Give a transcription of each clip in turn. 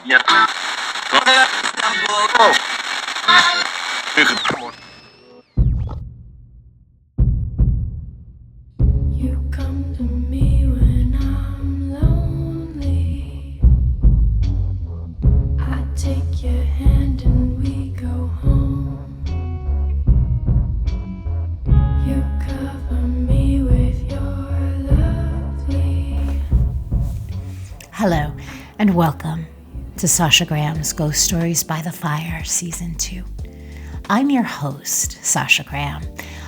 You come to me when I'm lonely. I take your hand and we go home. You cover me with your lovely. Hello, and welcome to Sasha Graham's Ghost Stories by the Fire, Season 2. I'm your host, Sasha Graham.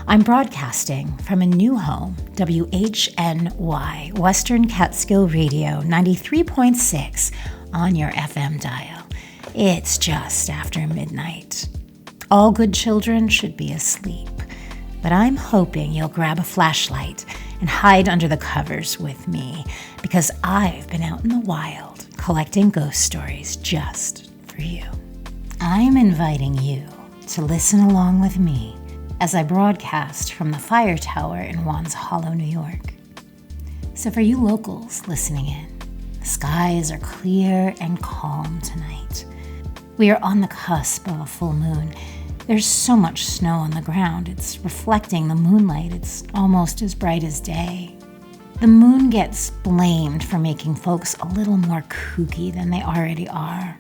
I'm broadcasting from a new home, WHNY Western Catskill Radio 93.6 on your FM dial. It's just after midnight. All good children should be asleep, but I'm hoping you'll grab a flashlight and hide under the covers with me, because I've been out in the wild collecting ghost stories just for you. I'm inviting you to listen along with me as I broadcast from the fire tower in Wands Hollow, New York. So for you locals listening in, the skies are clear and calm tonight. We are on the cusp of a full moon. There's so much snow on the ground, it's reflecting the moonlight. It's almost as bright as day. The moon gets blamed for making folks a little more kooky than they already are.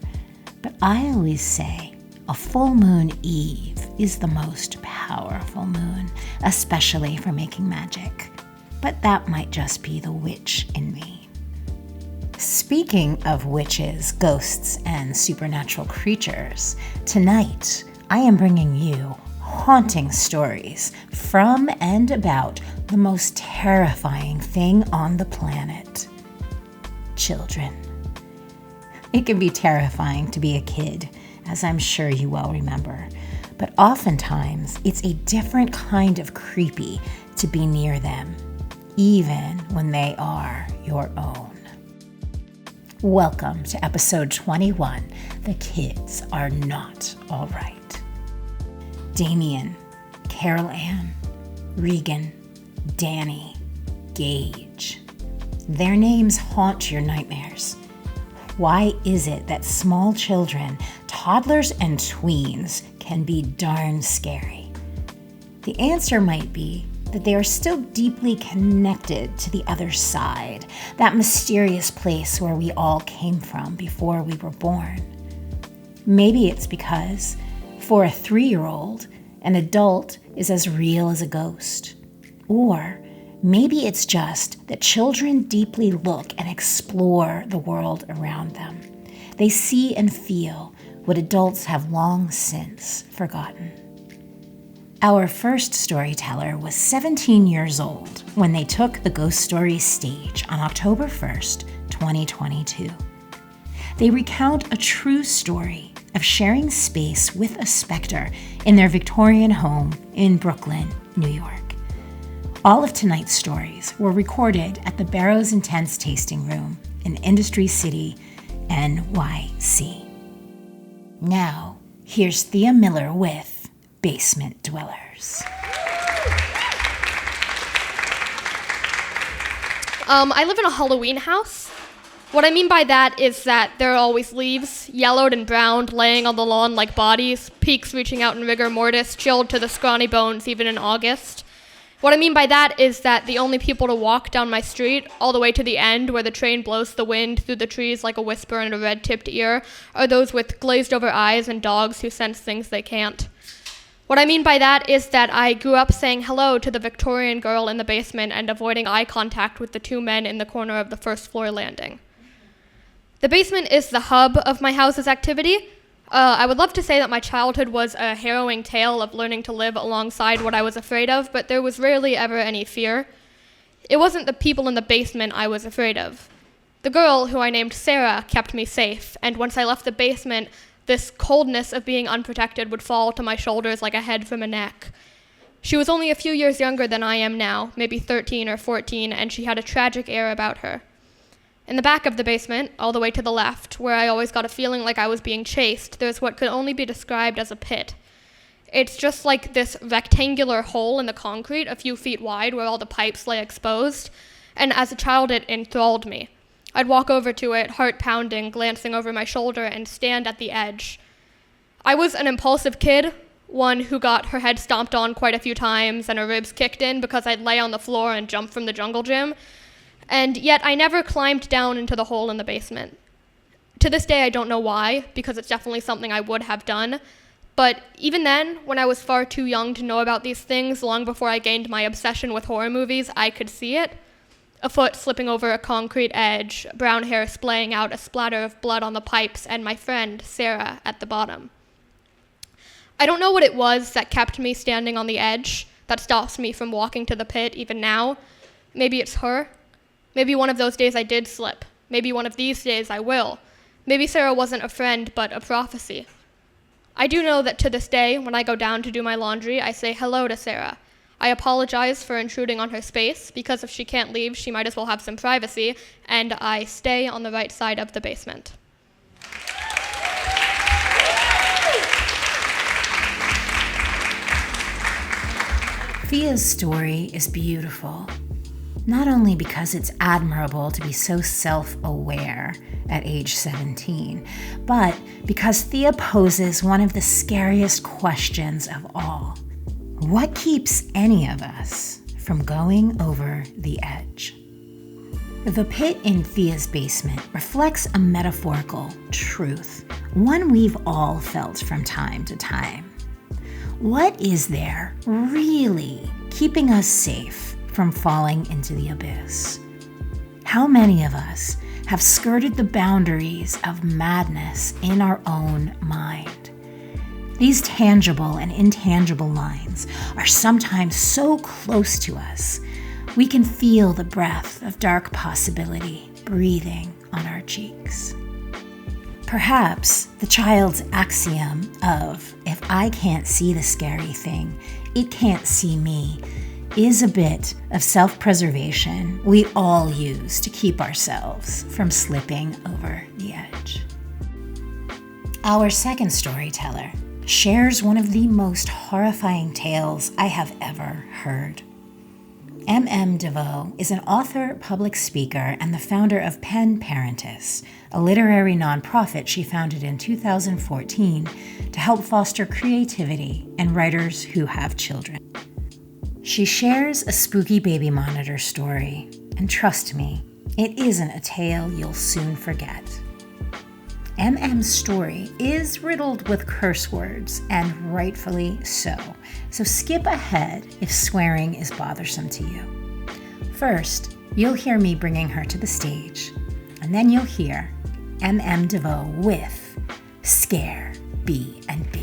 But I always say, a full moon eve is the most powerful moon, especially for making magic. But that might just be the witch in me. Speaking of witches, ghosts, and supernatural creatures, tonight I am bringing you haunting stories from and about the most terrifying thing on the planet: children. It can be terrifying to be a kid, as I'm sure you well remember, but oftentimes it's a different kind of creepy to be near them, even when they are your own. Welcome to episode 21, The Kids Are Not All Right. Damien, Carol Ann, Regan, Danny, Gage. Their names haunt your nightmares. Why is it that small children, toddlers and tweens, can be darn scary? The answer might be that they are still deeply connected to the other side, that mysterious place where we all came from before we were born. Maybe it's because, for a 3-year-old, an adult is as real as a ghost. Or maybe it's just that children deeply look and explore the world around them. They see and feel what adults have long since forgotten. Our first storyteller was 17 years old when they took the Ghost Stories stage on October 1st, 2022. They recount a true story of sharing space with a specter in their Victorian home in Brooklyn, New York. All of tonight's stories were recorded at the Barrow's Intense Tasting Room in Industry City, NYC. Now, here's Thea Miller with Basement Dwellers. I live in a Halloween house. What I mean by that is that there are always leaves, yellowed and browned, laying on the lawn like bodies, peaks reaching out in rigor mortis, chilled to the scrawny bones even in August. What I mean by that is that the only people to walk down my street, all the way to the end where the train blows the wind through the trees like a whisper in a red-tipped ear, are those with glazed-over eyes and dogs who sense things they can't. What I mean by that is that I grew up saying hello to the Victorian girl in the basement and avoiding eye contact with the 2 men in the corner of the first floor landing. The basement is the hub of my house's activity. I would love to say that my childhood was a harrowing tale of learning to live alongside what I was afraid of, but there was rarely ever any fear. It wasn't the people in the basement I was afraid of. The girl, who I named Sarah, kept me safe, and once I left the basement, this coldness of being unprotected would fall to my shoulders like a head from a neck. She was only a few years younger than I am now, maybe 13 or 14, and she had a tragic air about her. In the back of the basement, all the way to the left, where I always got a feeling like I was being chased, there's what could only be described as a pit. It's just like this rectangular hole in the concrete, a few feet wide, where all the pipes lay exposed, and as a child it enthralled me. I'd walk over to it, heart pounding, glancing over my shoulder, and stand at the edge. I was an impulsive kid, one who got her head stomped on quite a few times and her ribs kicked in because I'd lay on the floor and jump from the jungle gym. And yet I never climbed down into the hole in the basement. To this day, I don't know why, because it's definitely something I would have done. But even then, when I was far too young to know about these things, long before I gained my obsession with horror movies, I could see it. A foot slipping over a concrete edge, brown hair splaying out a splatter of blood on the pipes, and my friend, Sarah, at the bottom. I don't know what it was that kept me standing on the edge, that stops me from walking to the pit even now. Maybe it's her. Maybe one of those days I did slip. Maybe one of these days I will. Maybe Sarah wasn't a friend, but a prophecy. I do know that to this day, when I go down to do my laundry, I say hello to Sarah. I apologize for intruding on her space, because if she can't leave, she might as well have some privacy, and I stay on the right side of the basement. Thea's story is beautiful, not only because it's admirable to be so self-aware at age 17, but because Thea poses one of the scariest questions of all. What keeps any of us from going over the edge? The pit in Thea's basement reflects a metaphorical truth, one we've all felt from time to time. What is there really keeping us safe from falling into the abyss? How many of us have skirted the boundaries of madness in our own mind? These tangible and intangible lines are sometimes so close to us, we can feel the breath of dark possibility breathing on our cheeks. Perhaps the child's axiom of, if I can't see the scary thing, it can't see me, is a bit of self-preservation we all use to keep ourselves from slipping over the edge. Our second storyteller shares one of the most horrifying tales I have ever heard. Devoe is an author, public speaker, and the founder of Pen Parentis, a literary nonprofit she founded in 2014 to help foster creativity in writers who have children. She shares a spooky baby monitor story, and trust me, it isn't a tale you'll soon forget. MM's story is riddled with curse words, and rightfully so skip ahead if swearing is bothersome to you. First, you'll hear me bringing her to the stage, and then you'll hear Devoe with Scare B&B.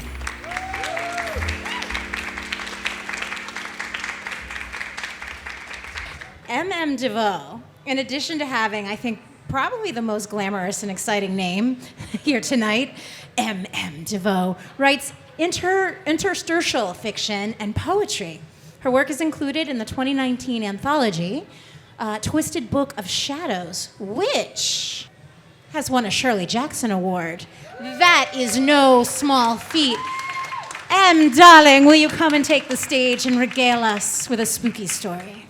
Devoe, in addition to having, I think, probably the most glamorous and exciting name here tonight, Devoe writes interstitial fiction and poetry. Her work is included in the 2019 anthology, Twisted Book of Shadows, which has won a Shirley Jackson Award. That is no small feat. Darling, will you come and take the stage and regale us with a spooky story?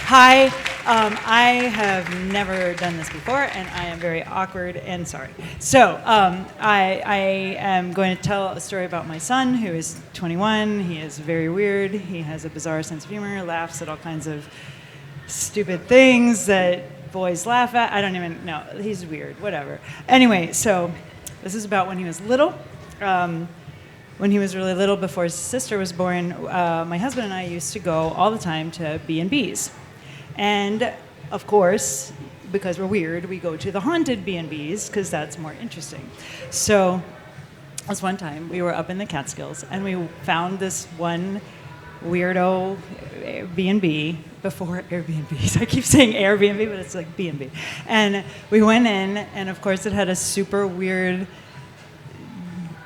Hi, I have never done this before, and I am very awkward and sorry. So I am going to tell a story about my son, who is 21. He is very weird. He has a bizarre sense of humor, laughs at all kinds of stupid things that boys laugh at. I don't even know. He's weird, whatever. Anyway, so this is about when he was little. When he was really little, before his sister was born, my husband and I used to go all the time to B&Bs. And, of course, because we're weird, we go to the haunted B&Bs, because that's more interesting. So, this one time, we were up in the Catskills, and we found this one weirdo B&B before Airbnbs. I keep saying Airbnb, but it's like B&B. And we went in, and, of course, it had a super weird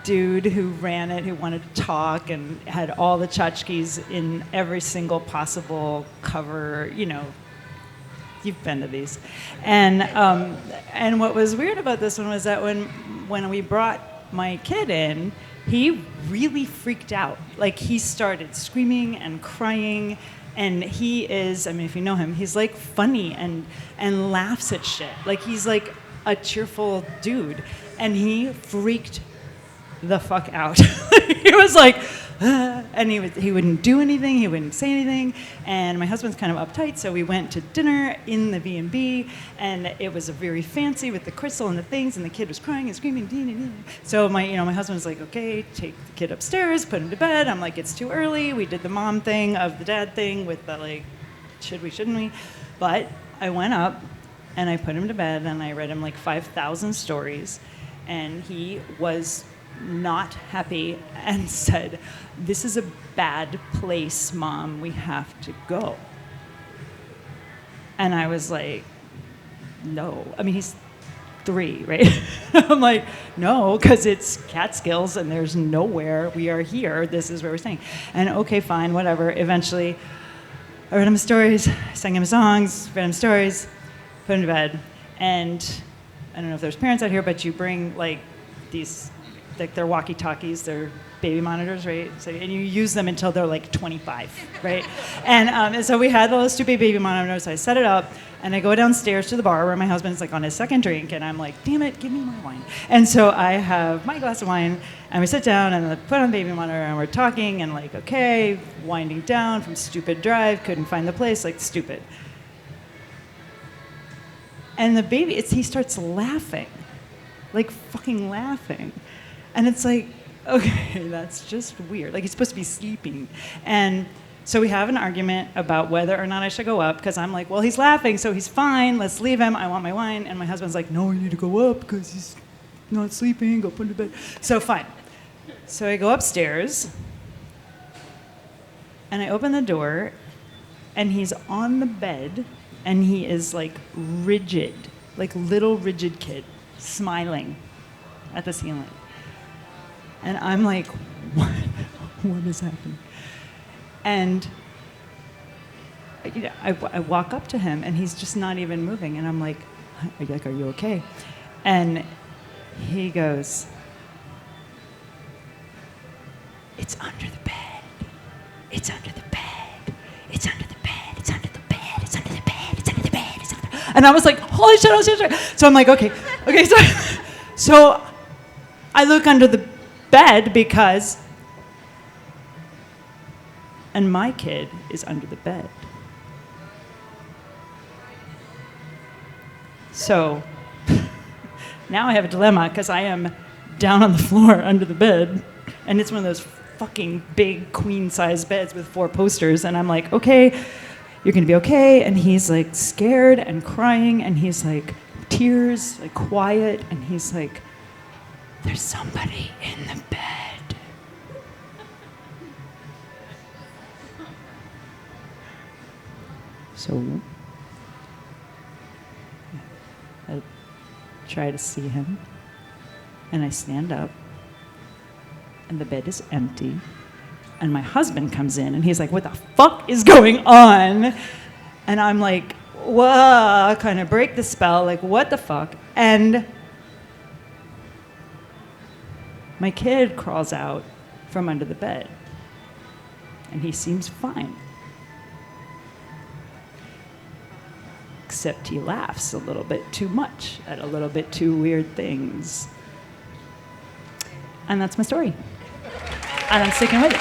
dude who ran it, who wanted to talk, and had all the tchotchkes in every single possible cover, you know. You've been to these. And what was weird about this one was that when we brought my kid in, he really freaked out. Like, he started screaming and crying And he is, I mean, if you know him, he's like funny and laughs at shit. Like he's like a cheerful dude. And he freaked the fuck out. He was like, and he wouldn't do anything, he wouldn't say anything, and my husband's kind of uptight, so we went to dinner in the B&B, and it was a very fancy with the crystal and the things, and the kid was crying and screaming. So my husband was like, okay, take the kid upstairs, put him to bed. I'm like, it's too early. We did the mom thing of the dad thing with the like, should we, shouldn't we? But I went up and I put him to bed and I read him like 5,000 stories, and he was not happy and said, "This is a bad place, Mom. We have to go." And I was like, no. I mean, he's 3, right? I'm like, no, because it's Catskills and there's nowhere. We are here. This is where we're staying. And okay, fine, whatever. Eventually, I read him stories, sang him songs, read him stories, put him to bed. And I don't know if there's parents out here, but you bring like these, like they're walkie-talkies, they're baby monitors, right? So, and you use them until they're like 25, right? And so we had those 2 baby monitors. I set it up, and I go downstairs to the bar where my husband's like on his second drink, and I'm like, damn it, give me my wine. And so I have my glass of wine, and we sit down, and I put on the baby monitor, and we're talking, and like, okay, winding down from stupid drive, couldn't find the place, like stupid. And the baby, he starts laughing, like fucking laughing. And it's like, okay, that's just weird. Like, he's supposed to be sleeping. And so we have an argument about whether or not I should go up, because I'm like, well, he's laughing, so he's fine. Let's leave him. I want my wine. And my husband's like, no, you need to go up because he's not sleeping. Go put him to bed. So fine. So I go upstairs, and I open the door, and he's on the bed, and he is like rigid, like little rigid kid, smiling at the ceiling. And I'm like, what is happening? And I walk up to him, and he's just not even moving. And I'm like, are you okay? And he goes, it's under the bed. It's under the bed. It's under the bed. It's under the bed. It's under the bed. It's under the bed. It's under the bed. And I was like, holy shit, holy shit. So I'm like, okay. So I look under the bed because, and my kid is under the bed. So now I have a dilemma because I am down on the floor under the bed, and it's one of those fucking big queen-size beds with 4 posters, and I'm like, okay, you're gonna be okay. And he's like scared and crying, and he's like tears, like quiet, and he's like, there's somebody in the bed. So I try to see him, and I stand up, and the bed is empty, and my husband comes in, and he's like, what the fuck is going on? And I'm like, whoa, kind of break the spell, like, what the fuck? And my kid crawls out from under the bed, and he seems fine. Except he laughs a little bit too much at a little bit too weird things. And that's my story. And I'm sticking with it.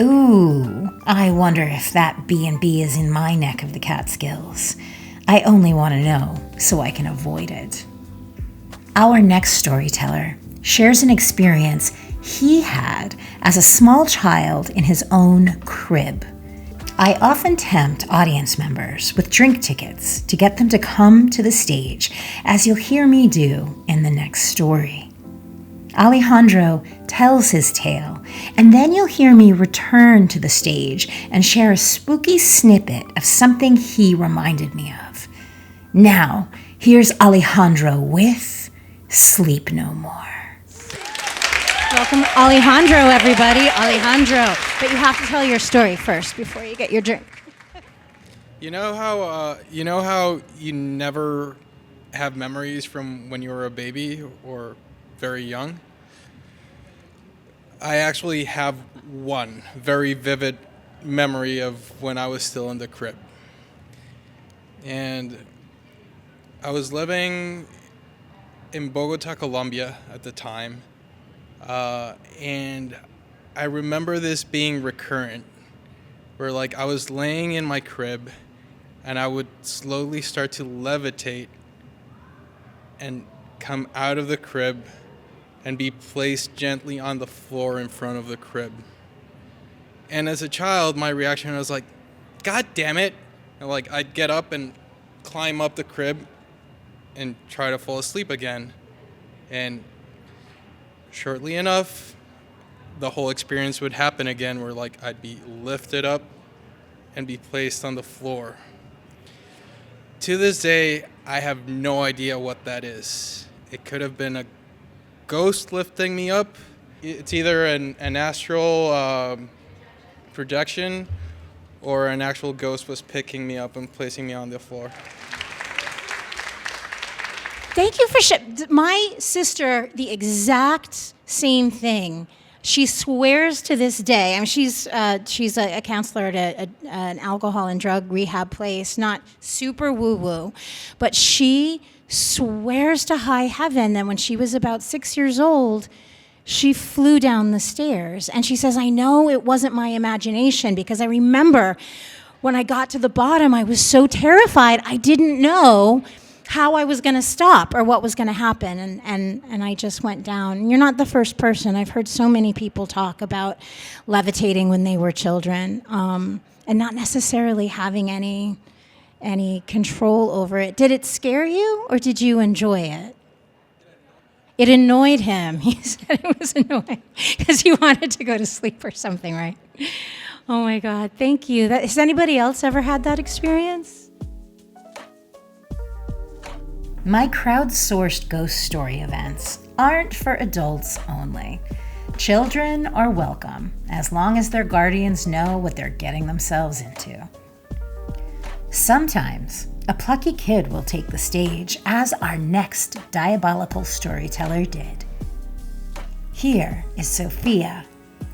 Ooh, I wonder if that B&B is in my neck of the Catskills. I only want to know so I can avoid it. Our next storyteller shares an experience he had as a small child in his own crib. I often tempt audience members with drink tickets to get them to come to the stage, as you'll hear me do in the next story. Alejandro tells his tale, and then you'll hear me return to the stage and share a spooky snippet of something he reminded me of. Now, here's Alejandro with Sleep No More. Welcome, Alejandro, everybody. Alejandro. But you have to tell your story first before you get your drink. You know how you never have memories from when you were a baby or very young? I actually have one very vivid memory of when I was still in the crib. And I was living in Bogota, Colombia at the time. And I remember this being recurrent, where like I was laying in my crib and I would slowly start to levitate and come out of the crib and be placed gently on the floor in front of the crib. And as a child, my reaction was like, God damn it. And like I'd get up and climb up the crib and try to fall asleep again. And shortly enough, the whole experience would happen again, where like I'd be lifted up and be placed on the floor. To this day, I have no idea what that is. It could have been a ghost lifting me up. It's either an astral projection, or an actual ghost was picking me up and placing me on the floor. Thank you for my sister, the exact same thing. She swears to this day. I mean, she's a counselor at an alcohol and drug rehab place, not super woo-woo, but she swears to high heaven that when she was about 6 years old, she flew down the stairs. And she says, I know it wasn't my imagination, because I remember when I got to the bottom, I was so terrified, I didn't know how I was going to stop or what was going to happen, and I just went down. You're not the first person. I've heard so many people talk about levitating when they were children, and not necessarily having any control over it. Did it scare you, or did you enjoy it? It annoyed him. He said it was annoying because he wanted to go to sleep or something, right? Oh my God, thank you. Has anybody else ever had that experience? My crowdsourced ghost story events aren't for adults only. Children are welcome, as long as their guardians know what they're getting themselves into. Sometimes, a plucky kid will take the stage, as our next diabolical storyteller did. Here is Sophia,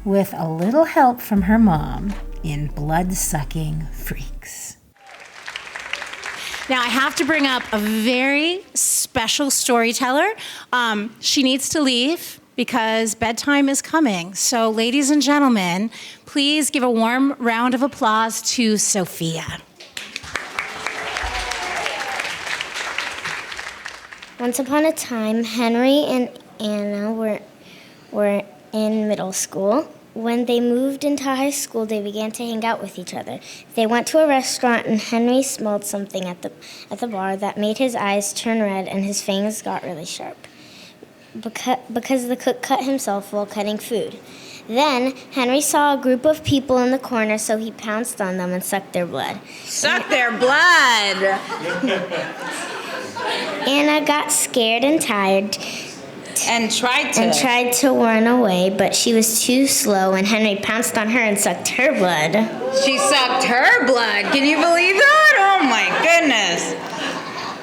with a little help from her mom, in Bloodsucking Freaks. Now, I have to bring up a very special storyteller. She needs to leave because bedtime is coming. So, ladies and gentlemen, please give a warm round of applause to Sophia. Once upon a time, Henry and Anna were in middle school. When they moved into high school, they began to hang out with each other. They went to a restaurant, and Henry smelled something at the bar that made his eyes turn red and his fangs got really sharp, because the cook cut himself while cutting food. Then Henry saw a group of people in the corner, so he pounced on them and sucked their blood. Suck their blood! Anna got scared and tired and tried to run away, but she was too slow, and Henry pounced on her and sucked her blood. She sucked her blood. Can you believe that? Oh my goodness.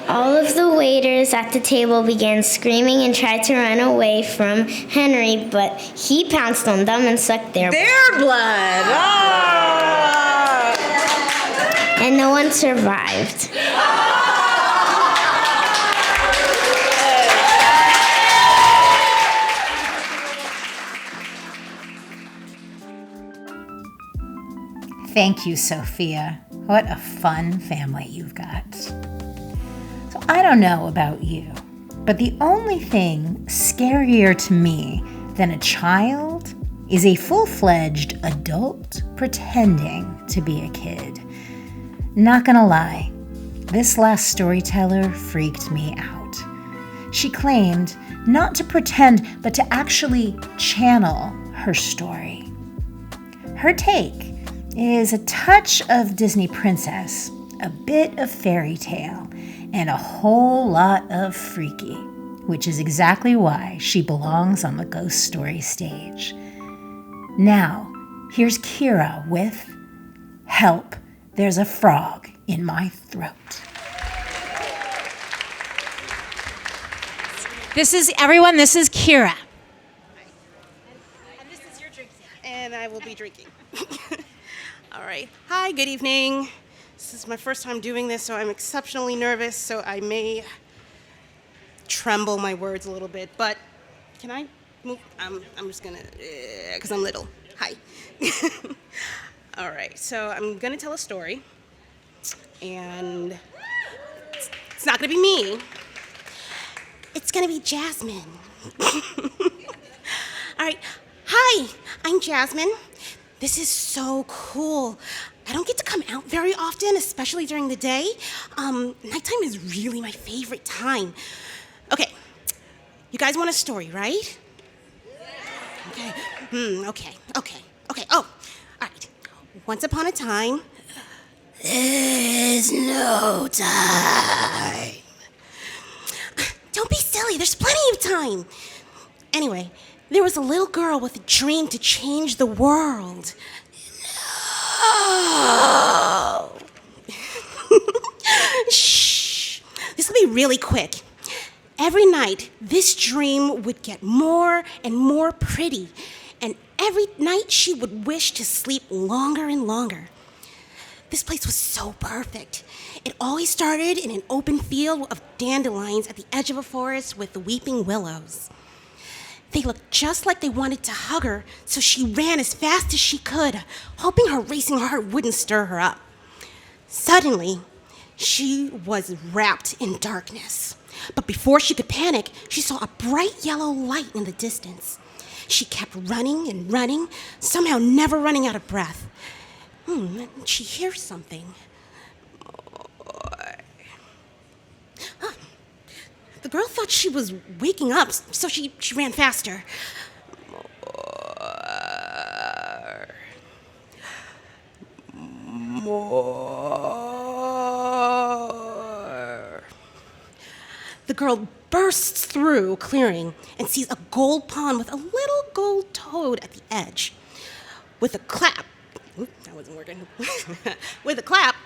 All of the waiters at the table began screaming and tried to run away from Henry, but he pounced on them and sucked their blood. Oh! And no one survived. Thank you, Sophia. What a fun family you've got. So I don't know about you, but the only thing scarier to me than a child is a full-fledged adult pretending to be a kid. Not gonna lie, this last storyteller freaked me out. She claimed not to pretend, but to actually channel her story. Her take is a touch of Disney princess, a bit of fairy tale, and a whole lot of freaky, which is exactly why she belongs on the ghost story stage. Now, here's Kira with Help, There's a Frog in My Throat. This is Kira. And this is your and I will be drinking. All right. Hi, good evening. This is my first time doing this, so I'm exceptionally nervous, so I may tremble my words a little bit, but can I move? I'm just gonna, because I'm little. Hi. All right, so I'm gonna tell a story, and it's not gonna be me. It's gonna be Jasmine. All right. Hi, I'm Jasmine. This is so cool. I don't get to come out very often, especially during the day. Nighttime is really my favorite time. Okay, you guys want a story, right? Okay. Okay. Oh, all right. Once upon a time, there's no time. Don't be silly, there's plenty of time. Anyway, there was a little girl with a dream to change the world. No. Shh. This will be really quick. Every night, this dream would get more and more pretty, and every night she would wish to sleep longer and longer. This place was so perfect. It always started in an open field of dandelions at the edge of a forest with the weeping willows. They looked just like they wanted to hug her, so she ran as fast as she could, hoping her racing heart wouldn't stir her up. Suddenly, she was wrapped in darkness. But before she could panic, she saw a bright yellow light in the distance. She kept running and running, somehow never running out of breath. She hears something. The girl thought she was waking up, so she ran faster. More. The girl bursts through a clearing and sees a gold pond with a little gold toad at the edge. With a clap, that wasn't working. With a clap,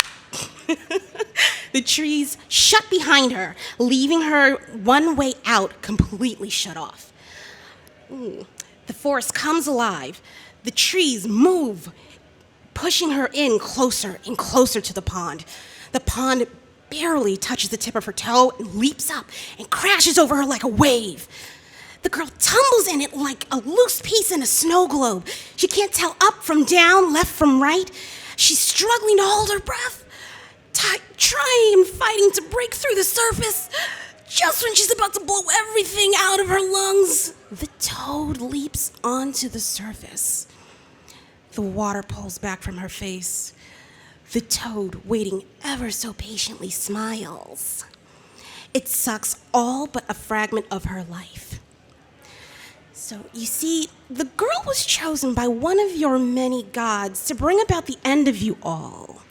the trees shut behind her, leaving her one way out completely shut off. The forest comes alive. The trees move, pushing her in closer and closer to the pond. The pond barely touches the tip of her toe and leaps up and crashes over her like a wave. The girl tumbles in it like a loose piece in a snow globe. She can't tell up from down, left from right. She's struggling to hold her breath, trying and fighting to break through the surface. Just when she's about to blow everything out of her lungs, the toad leaps onto the surface. The water pulls back from her face. The toad, waiting ever so patiently, smiles. It sucks all but a fragment of her life. So, you see, the girl was chosen by one of your many gods to bring about the end of you all.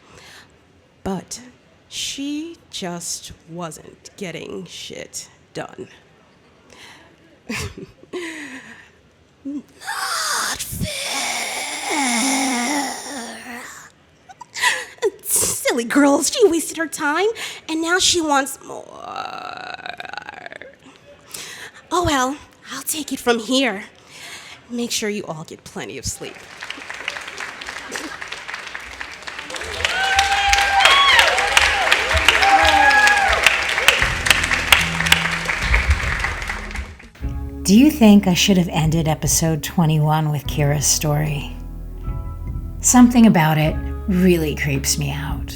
But she just wasn't getting shit done. Not fair. Silly girl, she wasted her time, and now she wants more. Oh well, I'll take it from here. Make sure you all get plenty of sleep. Do you think I should have ended episode 21 with Kira's story? Something about it really creeps me out.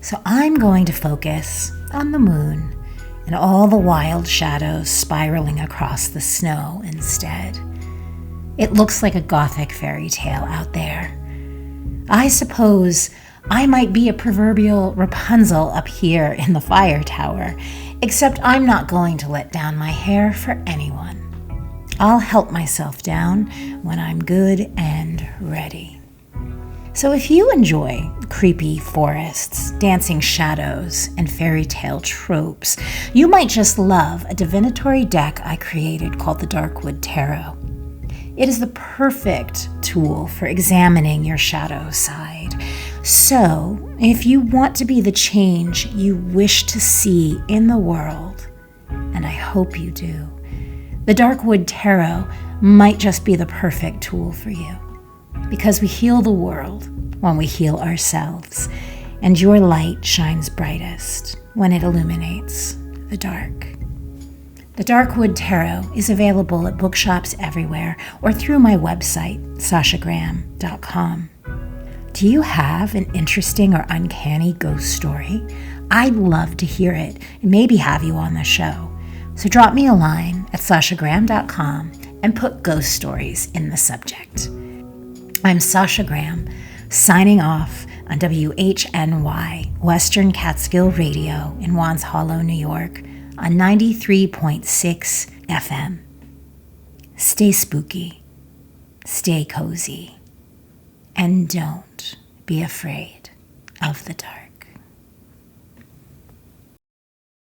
So I'm going to focus on the moon and all the wild shadows spiraling across the snow instead. It looks like a gothic fairy tale out there. I suppose I might be a proverbial Rapunzel up here in the fire tower, except I'm not going to let down my hair for anyone. I'll help myself down when I'm good and ready. So if you enjoy creepy forests, dancing shadows, and fairy tale tropes, you might just love a divinatory deck I created called the Darkwood Tarot. It is the perfect tool for examining your shadow side. So if you want to be the change you wish to see in the world, and I hope you do, the Darkwood Tarot might just be the perfect tool for you. because we heal the world when we heal ourselves, and your light shines brightest when it illuminates the dark. The Darkwood Tarot is available at bookshops everywhere or through my website, sashagraham.com. Do you have an interesting or uncanny ghost story? I'd love to hear it and maybe have you on the show. So drop me a line at sashagraham.com and put ghost stories in the subject. I'm Sasha Graham, signing off on WHNY Western Catskill Radio in Wands Hollow, New York on 93.6 FM. Stay spooky, stay cozy, and don't be afraid of the dark.